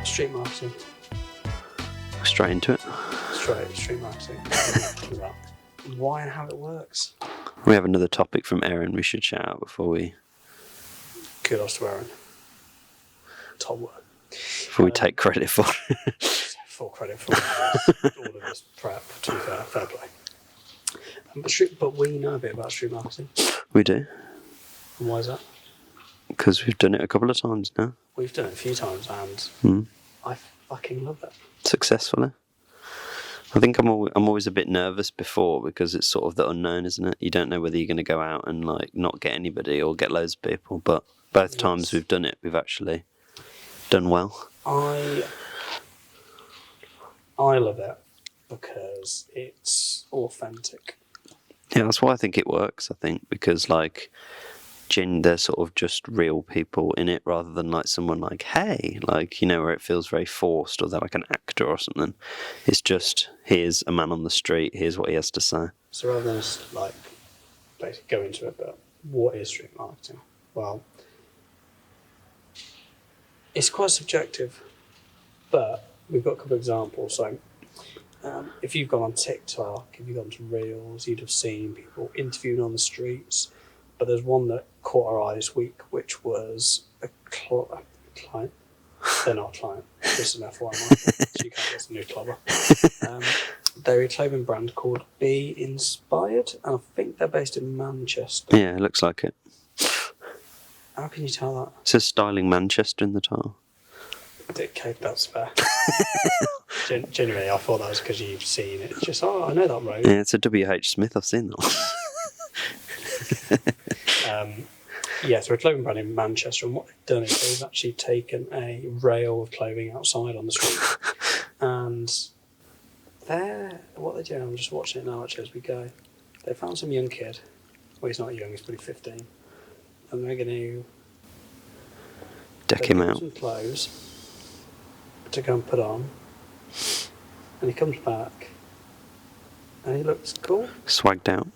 Street marketing. Straight into it. Street marketing. Why and how it works. We have another topic from Erin we should shout out before we... Kudos to Erin. Top work. Before we take credit for it. Full credit for all of this prep, to be fair play. But we know a bit about street marketing. We do. And why is that? Because we've done it a couple of times now. We've done it a few times and I fucking love it. Successfully. I think I'm always a bit nervous before because it's sort of the unknown, isn't it? You don't know whether you're going to go out and like not get anybody or get loads of people. But both times we've done it, we've actually done well. I love it because it's authentic. Yeah, that's why I think it works. I think because like they're sort of just real people in it rather than like someone like, hey, like, you know, where it feels very forced or they're like an actor or something. It's just, here's a man on the street, here's what he has to say. So rather than just like basically go into it, but what is street marketing? Well, it's quite subjective, but we've got a couple of examples. So if you've gone on TikTok, if you've gone to Reels, you'd have seen people interviewing on the streets. But there's one that caught our eye this week, which was a client. They're not a client, just an FYI. So you can't get a new clobber. They're a clothing brand called Be Inspired, and I think they're based in Manchester. Yeah, it looks like it. How can you tell that? It says Styling Manchester in the title. Okay, that's fair. Genuinely, I thought that was because you've seen it. It's just, I know that road. Yeah, it's a W.H. Smith. I've seen that one. So a clothing brand in Manchester, and what they've done is they've actually taken a rail of clothing outside on the street, and what they're doing, I'm just watching it now actually as we go, they found some young kid, well he's not young, he's probably 15, and they're going to deck him out, some clothes to go and put on, and he comes back and he looks cool, swagged out.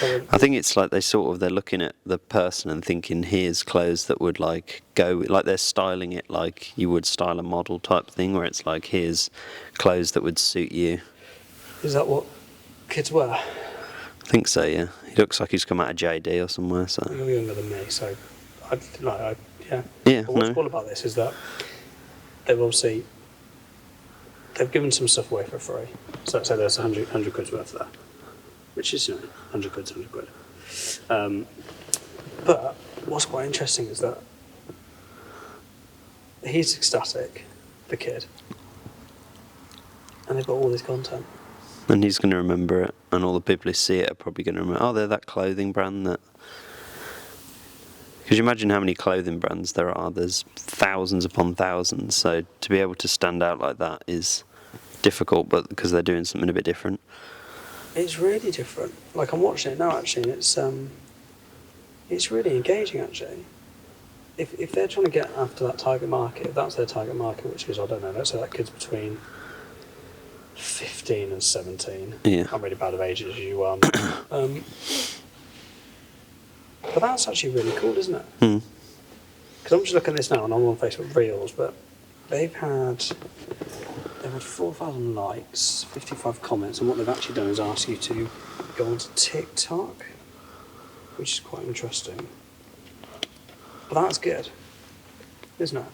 I think it's like they're looking at the person and thinking, here's clothes that would like go, like they're styling it like you would style a model type thing, where it's like, here's clothes that would suit you. Is that what kids wear? I think so, yeah. He looks like he's come out of JD or somewhere. So you're younger than me, so yeah. Yeah. But what's cool about this is that they've given some stuff away for free. So there's 100 quid worth there. Which is, 100 quid, 100 quid. But what's quite interesting is that he's ecstatic, the kid, and they've got all this content. And he's going to remember it, and all the people who see it are probably going to remember, they're that clothing brand that... Because you imagine how many clothing brands there are, there's thousands upon thousands, so to be able to stand out like that is difficult, but because they're doing something a bit different. It's really different. Like I'm watching it now, actually, and it's really engaging. Actually, if they're trying to get after that target market, if that's their target market, which is, I don't know, let's say that kid's between 15 and 17. Yeah. I'm really bad of ages as you are. But that's actually really cool, isn't it? Because I'm just looking at this now, and I'm on Facebook Reels, but they've had 4,000 likes, 55 comments, and what they've actually done is ask you to go onto TikTok, which is quite interesting. But that's good, isn't it?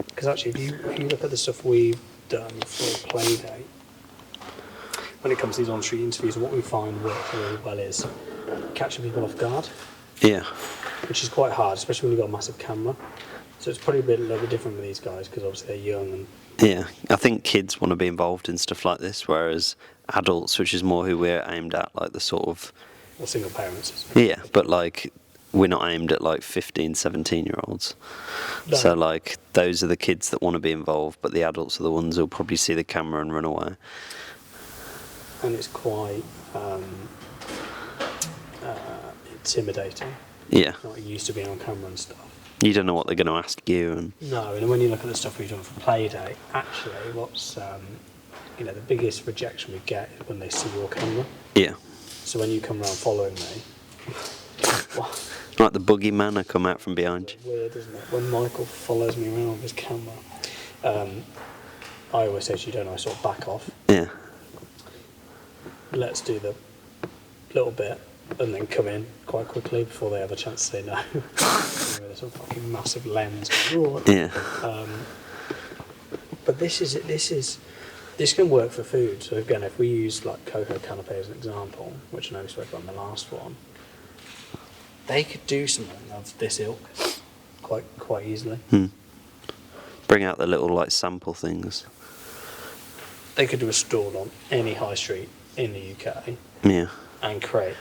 Because actually, if you look at the stuff we've done for Playdate, when it comes to these on-street interviews, what we find works really well is catching people off guard. Yeah. Which is quite hard, especially when you've got a massive camera. So it's probably a little bit different with these guys, because obviously they're young and... Yeah, I think kids want to be involved in stuff like this, whereas adults, which is more who we're aimed at, like the sort of... Well, single parents. Yeah, but like, we're not aimed at like 15, 17-year-olds. No. So like, those are the kids that want to be involved, but the adults are the ones who'll probably see the camera and run away. And it's quite intimidating. Yeah. Not used to being on camera and stuff. You don't know what they're going to ask you. And no, and when you look at the stuff we've done for Playdate, actually, what's the biggest rejection we get is when they see your camera. Yeah. So when you come around following me, Like the boogeyman, I come out from behind you. Weird, isn't it? When Michael follows me around with his camera, I always say to you, don't I, sort of back off. Yeah. Let's do the little bit and then come in quite quickly before they have a chance to say no. With a sort of fucking massive lens. Yeah. But this can work for food. So again, if we use like Coco Canapé as an example, which I know we spoke about in the last one, they could do something of this ilk quite easily. Bring out the little like sample things. They could do a stall on any high street in the UK Yeah. and create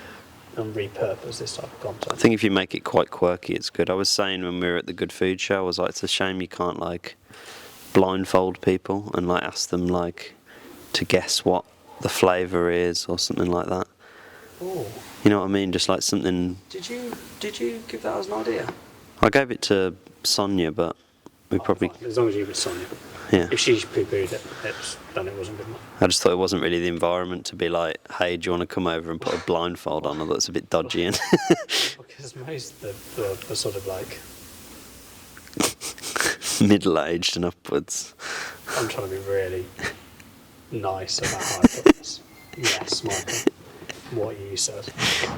and repurpose this type of content. I think if you make it quite quirky, it's good. I was saying when we were at the Good Food Show, I was like, it's a shame you can't like blindfold people and like ask them like to guess what the flavour is or something like that. Oh. You know what I mean? Just like something. Did you give that as an idea? I gave it to Sonia, but we probably. Fine, as long as you give it to Sonia. Yeah. If she poo-pooed it, then it wasn't good enough. I just thought it wasn't really the environment to be like, hey, do you want to come over and put a blindfold on? I thought it's a bit dodgy. And Because most of the sort of like, middle-aged and upwards. I'm trying to be really nice about how I put this. Yes, Michael. What you said.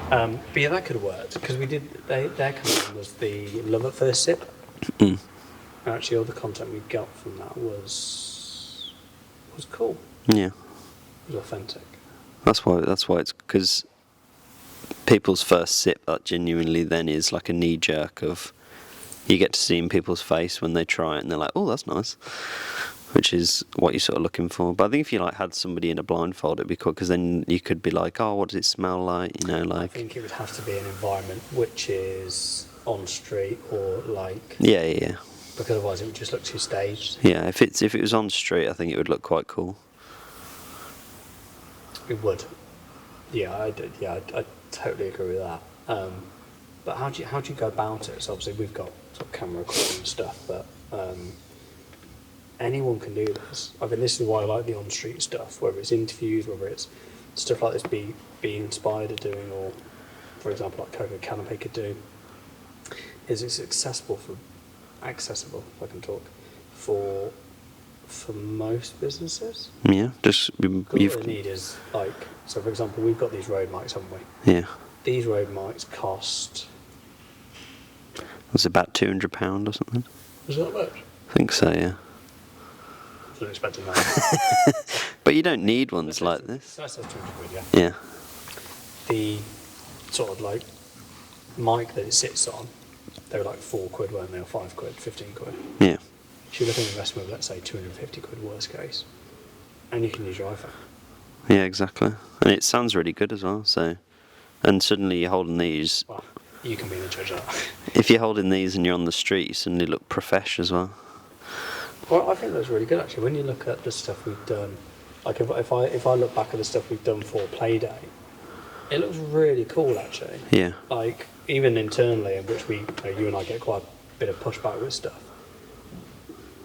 But yeah, that could have worked because we did. Their content was the love at first sip. Actually, all the content we got from that was cool. Yeah. It was authentic. That's why it's because people's first sip that genuinely then is like a knee jerk of you get to see in people's face when they try it and they're like, oh, that's nice, which is what you're sort of looking for. But I think if you like had somebody in a blindfold, it'd be cool because then you could be like, oh, what does it smell like? You know, like. I think it would have to be an environment which is on street or like. Yeah. Because otherwise it would just look too staged. Yeah, if it was on street, I think it would look quite cool. It would. Yeah, I did. Yeah, I totally agree with that. But how do you go about it? So obviously we've got sort of camera recording and stuff, but anyone can do this. I mean, this is why I like the on-street stuff, whether it's interviews, whether it's stuff like this, be inspired at doing, or for example, like Coco Canapé could do. Is it's accessible, if I can talk, for most businesses. Yeah, just What you need is like, so for example, we've got these road mics, haven't we? Yeah. These road mics cost. Was it about £200 or something? Was that much? I think so, yeah. I wasn't expecting that. But you don't need ones like this. So that says 200 quid, yeah. Yeah. The sort of like mic that it sits on, they were like 4 quid, weren't they, or 5 quid, 15 quid. Yeah. If you look at an investment of, let's say, 250 quid worst case, and you can use your iPhone. Yeah, exactly. And it sounds really good as well, so. And suddenly you're holding these. Well, you can be the judge of that. If you're holding these and you're on the street, you suddenly look profesh as well. Well, I think that's really good actually. When you look at the stuff we've done, like if I look back at the stuff we've done for Playdate, it looks really cool actually. Yeah. Like even internally, in which you and I get quite a bit of pushback with stuff.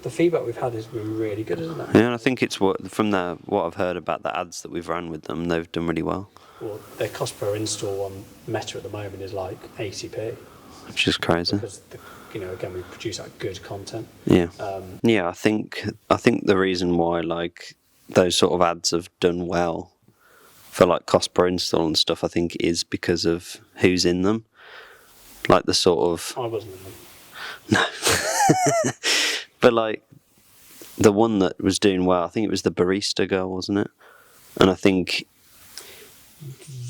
The feedback we've had has been really good, isn't it? Yeah, and I think it's what I've heard about the ads that we've ran with them, they've done really well. Well, their cost per install on Meta at the moment is like 80p. Which is crazy. Because again, we produce that good content. Yeah. I think the reason why like those sort of ads have done well for like cost per install and stuff, I think is because of who's in them. Like the sort of. I wasn't in them. No. But like the one that was doing well, I think it was the barista girl, wasn't it? And I think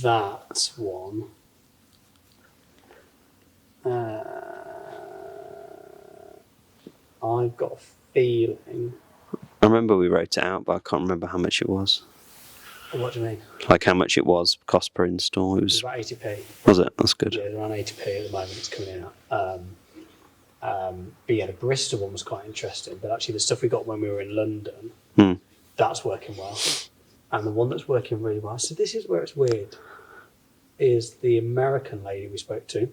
that one. I've got a feeling. I remember we wrote it out, but I can't remember how much it was. What do you mean? Like how much it was cost per install. It was about 80p. Was it? That's good. Yeah, around 80p at the moment. It's coming in at. But yeah, the barista one was quite interesting. But actually, the stuff we got when we were in London, that's working well. And the one that's working really well. So this is where it's weird. Is the American lady we spoke to?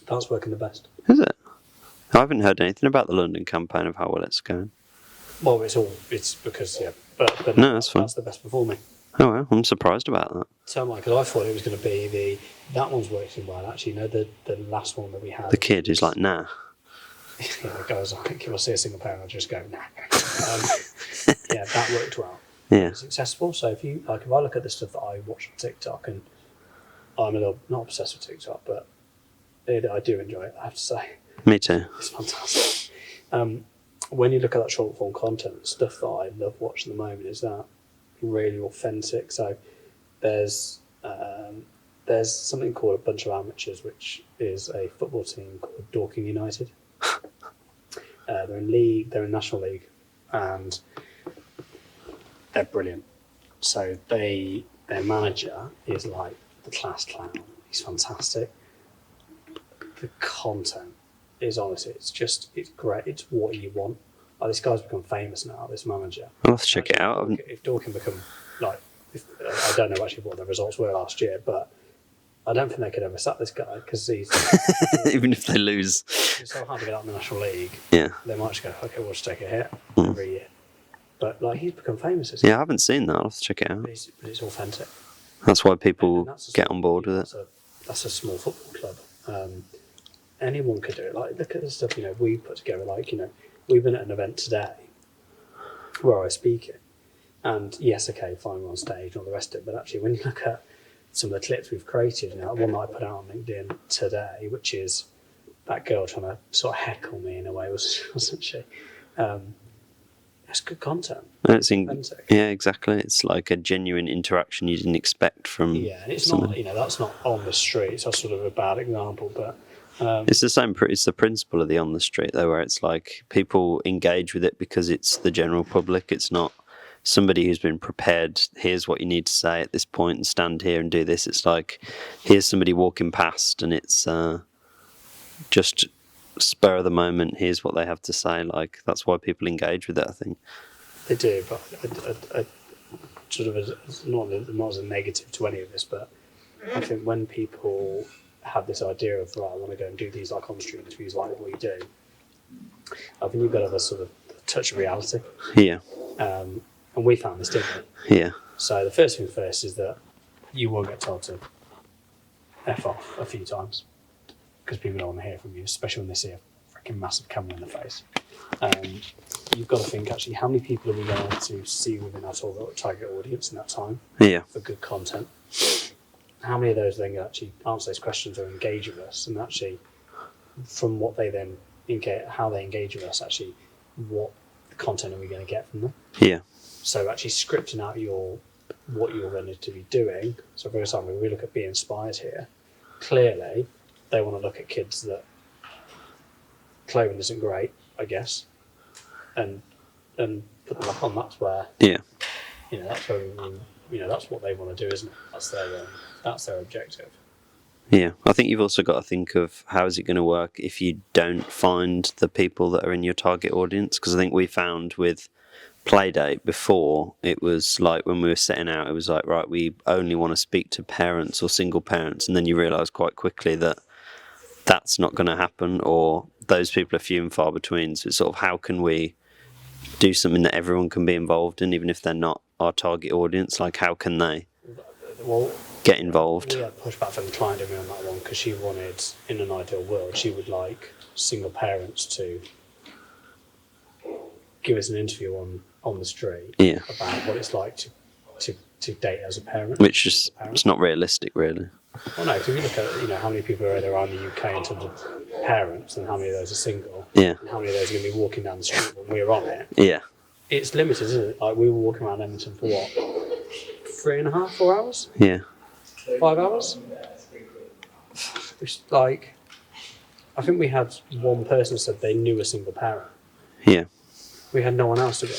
That's working the best. Is it? I haven't heard anything about the London campaign of how well it's going. Well, it's because but no, that's fine. That's the best performing. Oh well, I'm surprised about that. So am I, because I thought it was going to be that one's working well. Actually, no, the last one that we had. The kid is like, nah. Yeah, the guy's like, if I see a single parent, I'll just go, nah. Yeah, that worked well. Yeah. It's accessible. So if I look at the stuff that I watch on TikTok, and I'm a little not obsessed with TikTok, but I do enjoy it. I have to say, Me too. it's fantastic. When you look at that short form content, stuff that I love watching at the moment is that really authentic. So there's something called A Bunch of Amateurs, which is a football team called Dorking United. They're in league, they're in National League, and they're brilliant. So their manager is like the class clown. He's fantastic. The content is honestly, it's great. It's what you want. Like, this guy's become famous now, this manager. I'll have to check it out. If Dorking become like, I don't know actually what the results were last year, but I don't think they could ever sack this guy because he's Even if they lose. it's so hard to get out in the National League. Yeah. They might just go, okay, we'll just take a hit every year. But like, he's become famous. Yeah, I haven't seen that. I'll have to check it out. But it's authentic. That's why people And that's a get small- on board with it. That's a small football club. Anyone could do it. Like, look at the stuff we put together. Like, we've been at an event today where I was speaking, and yes, okay, fine, we're on stage and all the rest of it. But actually, when you look at some of the clips we've created, one that I put out on LinkedIn today, which is that girl trying to sort of heckle me in a way, wasn't she? It's good content. Authentic. Yeah, exactly. It's like a genuine interaction you didn't expect from. Yeah, and it's someone. not, that's not on the streets. That's sort of a bad example, but It's the same. It's the principle of the on the street though, where it's like people engage with it because it's the general public. It's not somebody who's been prepared. Here's what you need to say at this point, and stand here and do this. It's like here's somebody walking past, and it's just spur of the moment. Here's what they have to say. Like that's why people engage with it. I think they do. But I sort of not as a negative to any of this, but I think when people have this idea of, right, I want to go and do these like on street interviews like what you do, I think you've got to have a sort of touch of reality. Yeah. And we found this, didn't we? Yeah. So the first thing first is that you will get told to F off a few times because people don't want to hear from you, especially when they see a freaking massive camera in the face. You've got to think, actually, how many people are we going to see within our target audience in that time Yeah. for good content? How many of those then actually answer those questions or engage with us? And actually, from what they then how they engage with us, actually, what content are we going to get from them? Yeah. So actually scripting out what you're going to be doing. So for example, if we look at Be Inspired here, clearly they want to look at kids that clothing isn't great, I guess, and put them up on. That's where that's where that's what they want to do, isn't it? That's their objective. Yeah, I think you've also got to think of how is it going to work if you don't find the people that are in your target audience. Because I think we found with Playdate before, it was like when we were setting out, it was like, right, we only want to speak to parents or single parents. And then you realise quite quickly that that's not going to happen, or those people are few and far between. So it's sort of how can we do something that everyone can be involved in, even if they're not our target audience? Like how can they get involved? We had pushback from the client on that one because she wanted, in an ideal world, she would like single parents to give us an interview on the street about what it's like to date as a parent. Which is it's not realistic, really. Well, no, if you look at how many people are there around the UK in terms of parents and how many of those are single, Yeah. and how many of those are going to be walking down the street when we're on it, Yeah. it's limited, isn't it? Like we were walking around Edmonton for what, 3.5, 4 hours, Yeah. 5 hours. It's like, I think we had one person said they knew a single parent. Yeah. We had no one else to go.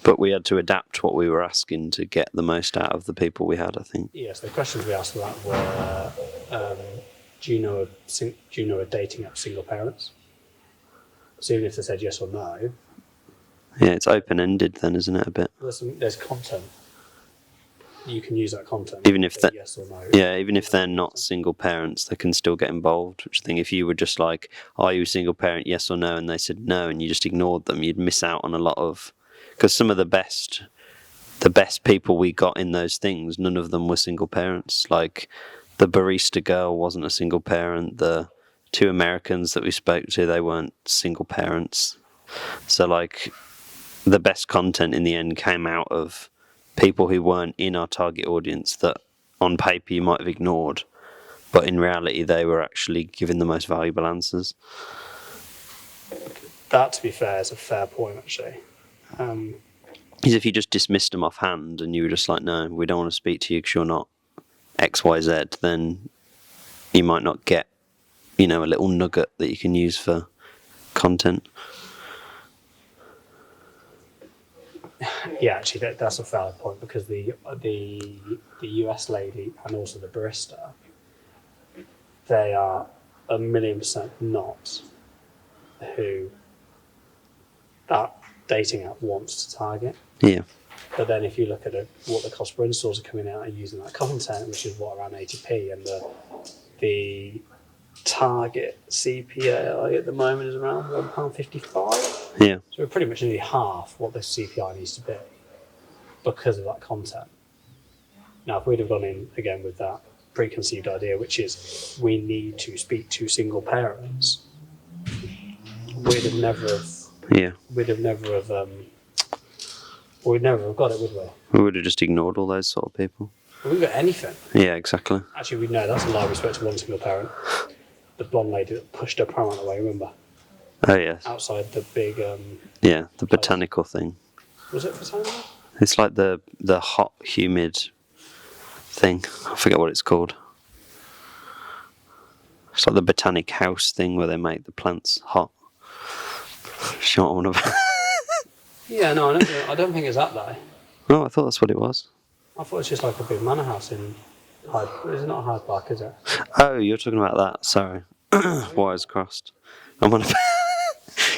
But we had to adapt what we were asking to get the most out of the people we had, I think. Yes, the questions we asked for that were, do you know a dating app single parents? So even if they said yes or no, Yeah, it's open-ended then, isn't it, a bit? there's content. You can use that content. Even if say yes or no. Yeah, even if they're not single parents, they can still get involved. Which I think if you were just like, are you a single parent, yes or no, and they said no, and you just ignored them, you'd miss out on a lot of... Because some of the best the best people we got in those things, none of them were single parents. Like the barista girl wasn't a single parent. The 2 Americans that we spoke to, they weren't single parents. So like the best content in the end came out of people who weren't in our target audience that on paper you might have ignored, but in reality they were actually giving the most valuable answers. That, to be fair, is a fair point, actually. Because if you just dismissed them offhand and you were just like, no, we don't want to speak to you because you're not XYZ, then you might not get, a little nugget that you can use for content. Yeah, actually, that's a valid point, because the US lady and also the barista, they are 1,000,000% not who that dating app wants to target. Yeah. But then if you look at what the cost per installs are coming out and using that content, which is around 80p, and the target CPI at the moment is around £1.55. Yeah. So we're pretty much nearly half what the CPI needs to be because of that content. Now, if we'd have gone in again with that preconceived idea, which is we need to speak to single parents, we'd never have got it, would we? We would have just ignored all those sort of people. We haven't got anything. Yeah, exactly. Actually, we know that's a lie. We spoke to one single parent. The blonde lady that pushed her pram out of the way, remember? Oh, yes. Outside the big... the botanical thing. Was it botanical? It's like the hot, humid thing. I forget what it's called. It's like the botanic house thing where they make the plants hot. You know what I'm on about? Yeah, no, I don't think it's that though. No, I thought that's what it was. I thought it's just like a big manor house in Hyde. Is it not Hyde Park, is it? Oh, you're talking about that. Sorry. Wires crossed. I'm on about...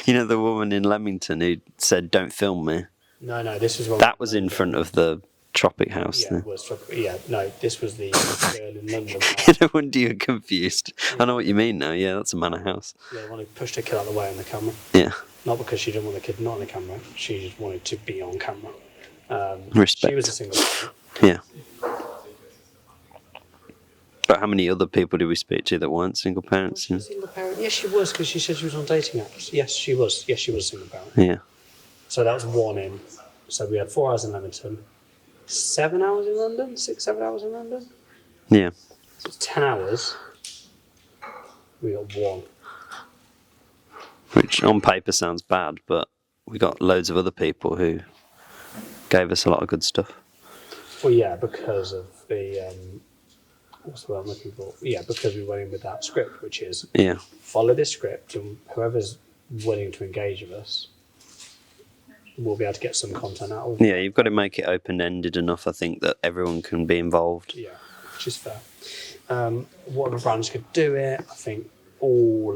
the woman in Leamington who said, "Don't film me." No, this was one. That was in front of the Tropic House. Yeah, it was Tropic. Yeah, no, this was the girl in London. No wonder you're confused. I know what you mean now. Yeah, that's a manor house. Yeah, the one who pushed her kid out of the way on the camera. Yeah. Not because she didn't want the kid not on the camera. She just wanted to be on camera. Respect. She was a single parent. Yeah. But how many other people did we speak to that weren't single parents? Was she a single parent? Yes, she was, because she said she was on dating apps. Yes, she was. Yes, she was a single parent. Yeah. So that was one in. So we had 4 hours in Leamington, 7 hours in London, 6, 7 hours in London. Yeah. So it's 10 hours. We got one. Which on paper sounds bad, but we got loads of other people who gave us a lot of good stuff. Well, yeah, because of the what's the word I'm looking for? Yeah, because we went in with that script, which is follow this script, and whoever's willing to engage with us, we'll be able to get some content out of it. Yeah, you've got to make it open-ended enough, I think, that everyone can be involved. Yeah, which is fair. Whatever brands could do it, I think all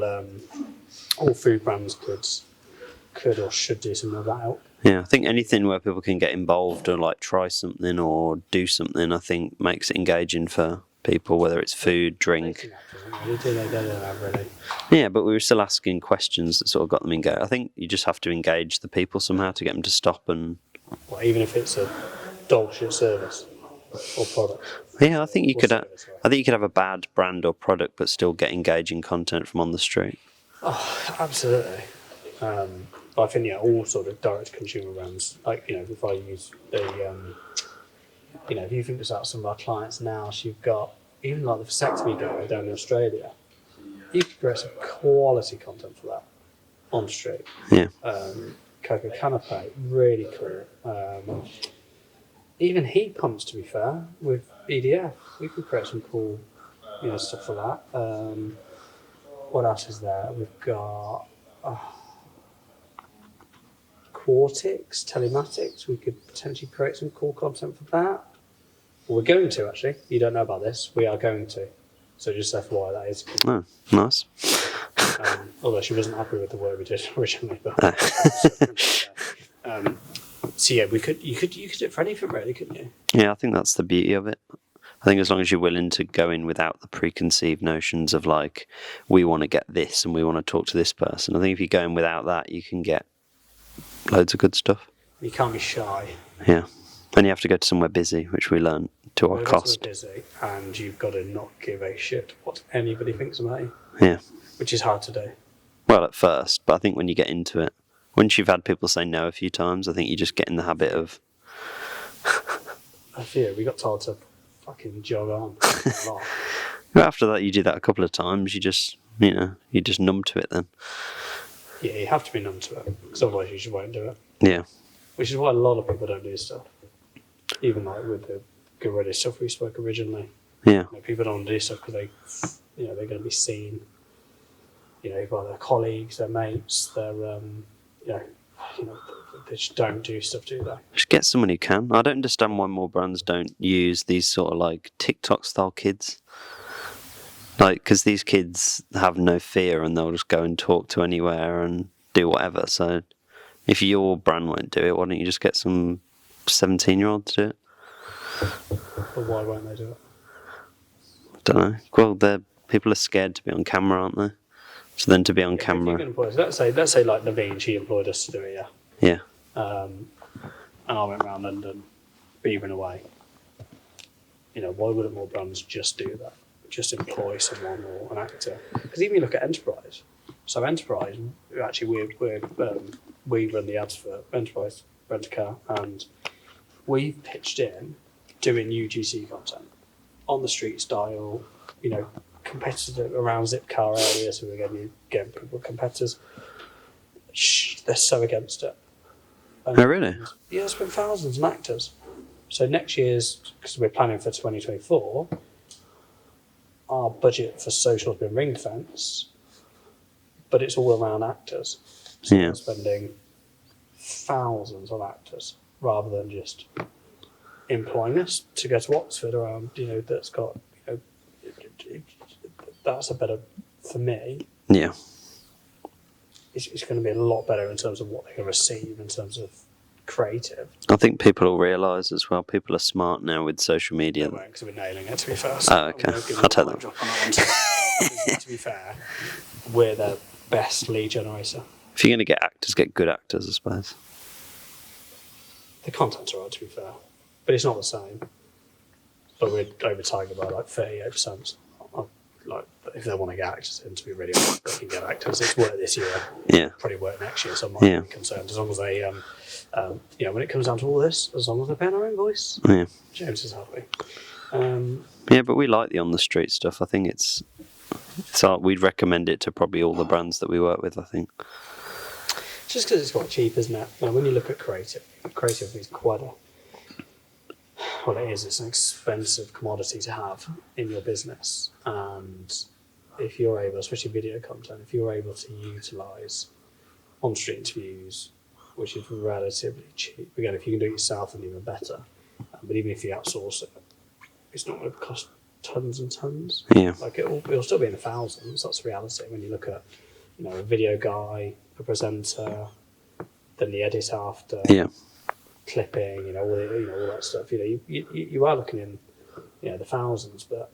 food brands could or should do some of that out. Yeah, I think anything where people can get involved or like try something or do something, I think makes it engaging for people, whether it's food, drink. They don't have really. Yeah, but we were still asking questions that sort of got them engaged. I think you just have to engage the people somehow to get them to stop and... Well, even if it's a dog shit service or product. Yeah, I think you could. I think you could have a bad brand or product, but still get engaging content from on the street. Oh, absolutely. But I think all sort of direct consumer brands. Like if I use the, if you think about some of our clients now, so you've got even like the vasectomy guy down in Australia. You could create some quality content for that on the street. Yeah. Coco Canapé, really cool. Even heat pumps, to be fair, with EDF, we could create some cool, stuff for that. What else is there? We've got Quartix, telematics. We could potentially create some cool content for that. Well, we're going to, actually. You don't know about this. We are going to. So just FYI, that is cool. Oh, nice. Although she wasn't happy with the work we did originally. But, so yeah, you could do it for anything, really, couldn't you? Yeah, I think that's the beauty of it. I think as long as you're willing to go in without the preconceived notions of like, we want to get this and we want to talk to this person. I think if you go in without that, you can get loads of good stuff. You can't be shy. Yeah. And you have to go to somewhere busy, which we learned to our You're cost. busy, and you've got to not give a shit what anybody thinks about you. Yeah. Which is hard to do. Well, at first, but I think when you get into it, once you've had people say no a few times, I think you just get in the habit of. We got told to fucking jog on a lot. After that, you do that a couple of times. You just numb to it then. Yeah, you have to be numb to it, because otherwise you just won't do it. Yeah. Which is why a lot of people don't do stuff. Even like with the Get Ready stuff we spoke originally. Yeah. People don't do stuff because they're going to be seen. By their colleagues, their mates, they just don't do stuff, do they? Just get someone who can. I don't understand why more brands don't use these sort of like TikTok style kids. Like, because these kids have no fear and they'll just go and talk to anywhere and do whatever. So if your brand won't do it, why don't you just get some 17-year-old to do it? But why won't they do it? I don't know. Well, people are scared to be on camera, aren't they? So then to be on camera. Let's say like Naveen, she employed us to do it, Yeah. And I went around London, beavering away. Why wouldn't more brands just do that? Just employ someone or an actor? Because even you look at Enterprise. So Enterprise, actually, we run the ads for Enterprise Rent a Car, and we pitched in doing UGC content on the street style, competitive around zip car areas. So we're getting people competitors. They're so against it. Oh, really? Yeah, there's been thousands of actors. So next year's, because we're planning for 2024, our budget for social has been ring fence, but it's all around actors. So we're spending thousands on actors rather than just employing us to go to Oxford around, that's got, that's a better, for me. Yeah. It's going to be a lot better in terms of what they're going to receive in terms of creative. I think people will realise as well, people are smart now with social media. Because we're nailing it, to be fair. So okay, I'll take that. To be fair, we're the best lead generator. If you're going to get actors, get good actors, I suppose. The content's alright, to be fair. But it's not the same. But we're over target by like 38%. Like, if they want to get actors in, to be really honest, they can get actors. It's work this year. Yeah. Probably work next year, so I'm not really concerned. As long as they, when it comes down to all this, as long as they're paying our invoice, James is happy. Yeah, but we like the on the street stuff. I think it's we'd recommend it to probably all the brands that we work with, I think. Just because it's quite cheap, isn't it? When you look at creative is quite it's an expensive commodity to have in your business. And if you're able, especially video content, if you're able to utilise on-street interviews, which is relatively cheap. Again, if you can do it yourself, then even better. But even if you outsource it, it's not going to cost tons and tons. Yeah. Like it'll still be in the thousands. That's the reality. When you look at, a video guy, a presenter, then the edit after. Yeah. Clipping, all that stuff. You are looking in, the thousands, but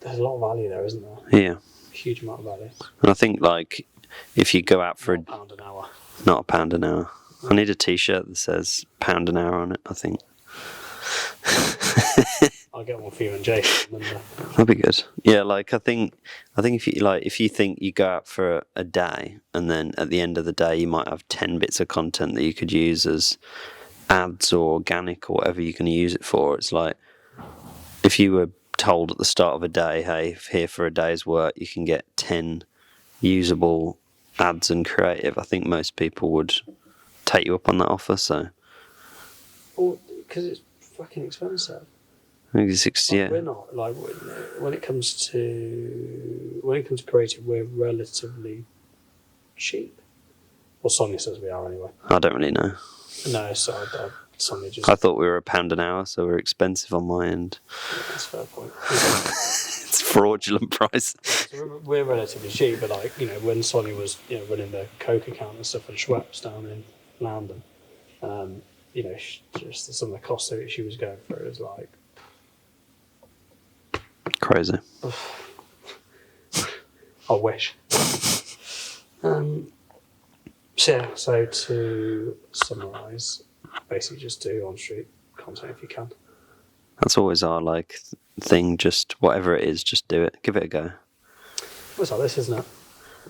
there's a lot of value there, isn't there? Yeah. A huge amount of value. And I think like if you go out for £1 an hour. Not £1 an hour. I need a T-shirt that says £1 an hour on it, I think. I'll get one for you and Jason. That'd be good. Yeah, like I think if you think you go out for a day and then at the end of the day you might have 10 bits of content that you could use as ads or organic or whatever you're going to use it for. It's like if you were told at the start of a day, hey, here for a day's work you can get 10 usable ads and creative, I think most people would take you up on that offer. So, well, because it's fucking expensive. I think it's We're not like when it comes to creative, we're relatively cheap. Well, Sonia says we are anyway. I don't really know. No, so Sonia just. I thought we were £1 an hour, so we're expensive on my end. Yeah, that's a fair point. It's fraudulent price. So we're relatively cheap, but when Sonia was running the Coke account and stuff at Schweppes down in London, just some of the costs that she was going through is like. Crazy. I wish. So to summarise, basically just do on-street content if you can. That's always our like thing. Just whatever it is, just do it. Give it a go. It's like this, isn't it?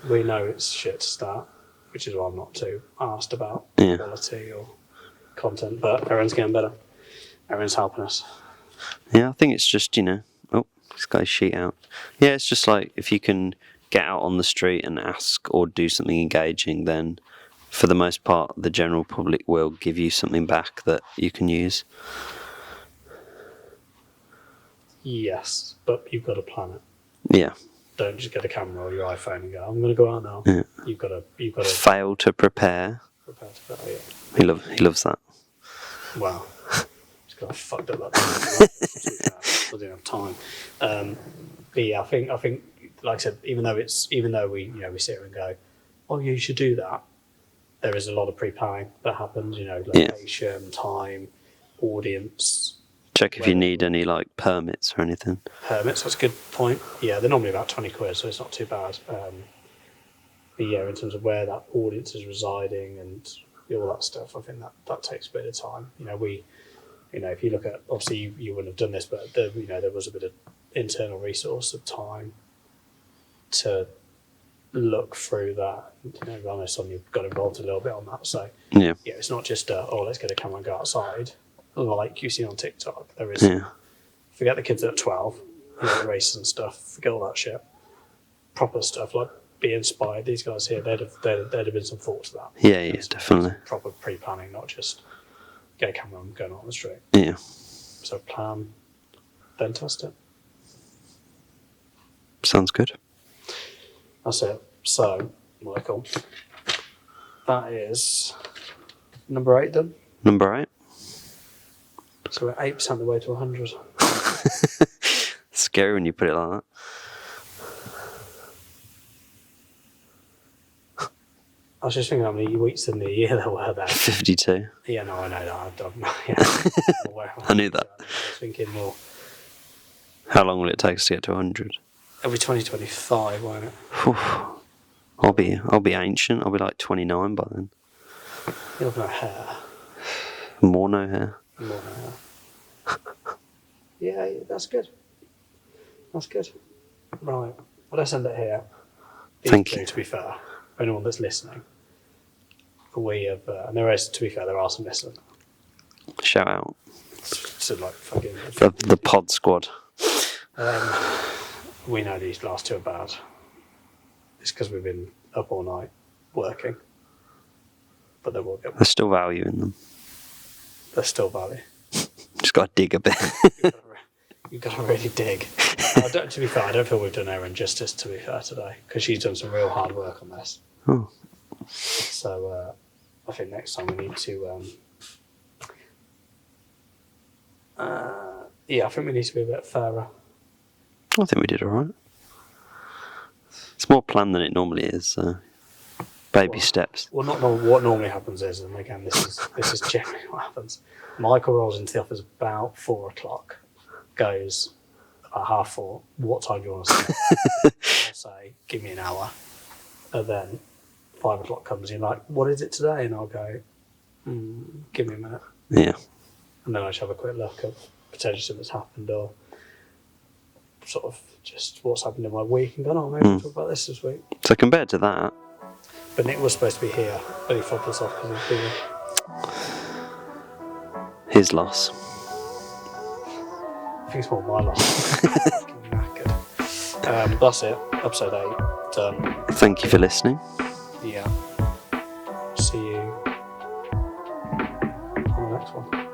We know it's shit to start, which is why I'm not too asked about Yeah. quality or content, but everyone's getting better. Everyone's helping us. Yeah, I think it's just, oh, this guy's sheet out. Yeah, it's just like if you can get out on the street and ask or do something engaging, then for the most part, the general public will give you something back that you can use. Yes, but you've got to plan it. Yeah. Don't just get a camera or your iPhone and go, I'm going to go out now. Yeah. You've got to Fail to prepare. prepare to that. Yeah. He loves that. Wow. Just got fucked up that time. I didn't have time. But yeah, I think, like I said, even though we sit here and go, oh, you should do that. There is a lot of pre-planning that happens. Location, time, audience. Check if you need any like permits or anything. Permits, that's a good point. Yeah, they're normally about 20 quid, so it's not too bad. But yeah, in terms of where that audience is residing and all that stuff, I think that takes a bit of time. If you look at, obviously you wouldn't have done this, but there was a bit of internal resource of time to look through that. You've got involved a little bit on that. So Yeah. it's not just let's get a camera and go outside, like you see on TikTok. There is forget the kids at 12, the races and stuff. Forget all that shit. Proper stuff like be inspired. These guys here, there'd have been some thought to that. Yeah, definitely. Proper pre-planning, not just get a camera and going on the street. Yeah. So plan, then test it. Sounds good. That's it. So, Michael, that is number 8 done. Number 8. So we're 8% of the way to 100. Scary when you put it like that. I was just thinking how many weeks in the year there were there. 52. Yeah, no, I know that. I'm aware of I knew that. I was thinking more. How long will it take us to get to 100? It'll be 2025, won't it? Whew. I'll be ancient. I'll be like 29 by then. You'll have no hair. More no hair. More hair. Yeah, that's good. That's good. Right. Well, let's end it here. Thank you. To be fair, for anyone that's listening, we have, and there is, to be fair, there are some listeners. Shout out. So like fucking The pod squad. we know these last two are bad. It's because we've been up all night working. But they will get. There's still value in them. There's still value. Just got to dig a bit. You've got to really dig. To be fair, I don't feel we've done Erin justice, to be fair, today, because she's done some real hard work on this. Oh. So I think next time we need to... I think we need to be a bit fairer. I think we did all right. It's more planned than it normally is, so baby steps. Well, what normally happens is, and again, this is generally what happens. Michael rolls into the office about 4 o'clock, goes about 4:30. What time do you want to start? I'll say, give me an hour. And then 5 o'clock comes, and you're like, what is it today? And I'll go, give me a minute. Yeah. And then I just have a quick look at potentially something that's happened or sort of just what's happened in my week and gone, maybe we'll talk about this week. So compared to that... But Nick was supposed to be here, but he fobbed us off because he's busy. His loss. I think it's more my loss. Knackered. That's it. Episode 8 done. Thank you for listening. Yeah. See you on the next one.